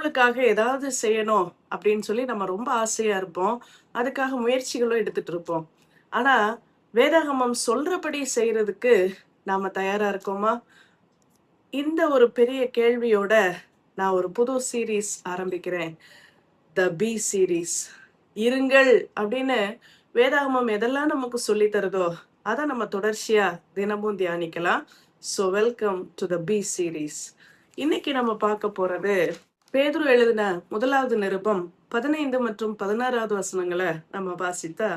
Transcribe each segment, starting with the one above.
கடவுளுக்காக ஏதாவது செய்யணும் அப்படின்னு சொல்லி நம்ம ரொம்ப ஆசையா இருப்போம். அதுக்காக முயற்சிகளும் எடுத்துட்டு இருப்போம். ஆனா, வேதாகமம் சொல்றபடி செய்றதுக்கு நாம தயாரா இருக்கோமா? இந்த ஒரு பெரிய கேள்வியோட நான் ஒரு புது சீரீஸ் ஆரம்பிக்கிறேன். த பி சீரீஸ். இருங்கள் அப்படின்னு வேதாகமம் எதெல்லாம் நமக்கு சொல்லி தருதோ, அத நம்ம தொடர்ச்சியா தினமும் தியானிக்கலாம். So welcome to the B series. இன்னைக்கு நம்ம பார்க்க போறது பேதுரு எழுதின முதலாவது நிருபம் 15 மற்றும் 16வது வசனங்களை நம்ம வாசித்தா,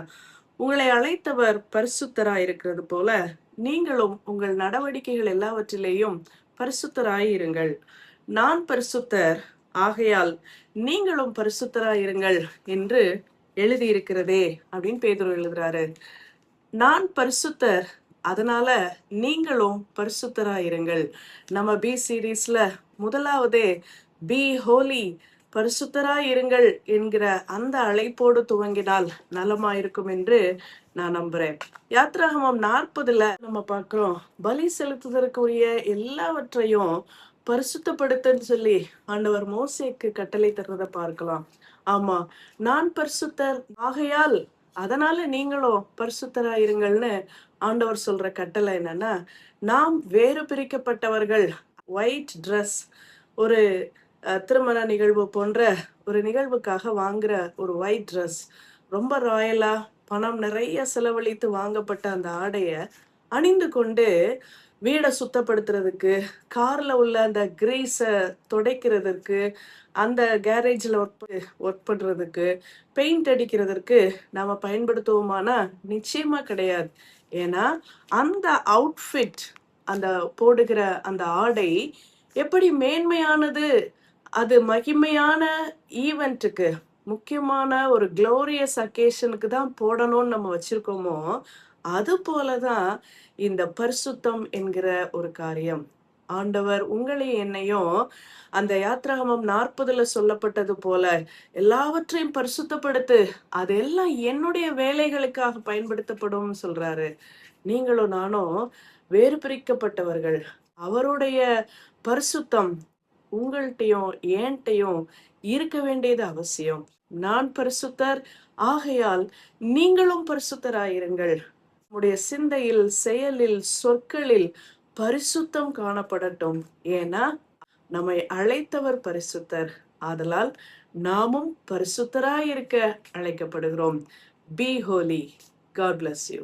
உங்களை அழைத்தவர் பரிசுத்தராய் இருக்கிறது போல நீங்களும் உங்கள் நடவடிக்கைகள் எல்லாவற்றிலேயும் பரிசுத்தராயிருங்கள். நான் பரிசுத்தர், ஆகையால் நீங்களும் பரிசுத்தராயிருங்கள் என்று எழுதியிருக்கிறதே அப்படின்னு பேதுரு எழுதுறாரு. நான் பரிசுத்தர், அதனால நீங்களும் பரிசுத்தராயிருங்கள். நம்ம பி சீரீஸ்ல முதலாவதே பி ஹோலி, பரிசுத்தராயிருங்கள் என்கிற அந்த அழைப்போடு துவங்கினால் நலமாயிருக்கும் என்று நான் நம்புறேன். யாத்ராகமம் 40ல நம்ம பார்க்கிறோம், பலி செலுத்துவதற்குரிய எல்லாவற்றையும் பரிசுத்தப்படுத்தன்னு சொல்லி ஆண்டவர் மோசேக்கு கட்டளை தர்றதை பார்க்கலாம். ஆமா, நான் பரிசுத்தர், ஆகையால் அதனால நீங்களும் பரிசுத்தராயிருங்கள்னு ஆண்டவர் சொல்ற கட்டளை என்னன்னா, நாம் வேறு பிரிக்கப்பட்டவர்கள். ஒயிட் ட்ரெஸ், ஒரு திருமண நிகழ்வு போன்ற ஒரு நிகழ்வுக்காக வாங்குற ஒரு ஒயிட் ட்ரெஸ், ரொம்ப ராயலா பணம் நிறைய செலவழித்து வாங்கப்பட்ட அந்த ஆடைய அணிந்து கொண்டு வீடை சுத்தப்படுத்துறதுக்கு, கார்ல உள்ள அந்த கிரீஸை துடைக்கிறதுக்கு, அந்த கேரேஜில் ஒர்க் பண்றதுக்கு, பெயிண்ட் அடிக்கிறதுக்கு நாம பயன்படுத்துவோமானா நிச்சயமா கிடையாது. ஏன்னா அந்த அவுட்ஃபிட், அந்த போடுகிற அந்த ஆடை எப்படி மேன்மையானது, அது மகிமையான ஈவெண்ட்டுக்கு, முக்கியமான ஒரு குளோரியஸ் அக்கேஷனுக்கு தான் போடணும்னு நம்ம வச்சிருக்கோமோ, அது போலதான் இந்த பரிசுத்தம் என்கிற ஒரு காரியம். ஆண்டவர் உங்களையும் என்னையும் அந்த யாத்ராகமம் 40ல சொல்லப்பட்டது போல எல்லாவற்றையும் பரிசுத்தப்படுத்து, அதெல்லாம் என்னுடைய வேலைகளுக்காக பயன்படுத்தப்படும் சொல்றாரு. நீங்களும் நானும் வேறு பிரிக்கப்பட்டவர்கள். அவருடைய பரிசுத்தம் உங்கள்கிட்டையும் ஏன்ட்டையும் இருக்க வேண்டியது அவசியம். நான் பரிசுத்தர், ஆகையால் நீங்களும் பரிசுத்தராயிருங்கள். நம்முடைய சிந்தையில், செயலில், சொற்களில் பரிசுத்தம் காணப்படட்டும். ஏன்னா நம்மை அழைத்தவர் பரிசுத்தர், ஆதலால் நாமும் பரிசுத்தராயிருக்க அழைக்கப்படுகிறோம். B Holi. God bless you.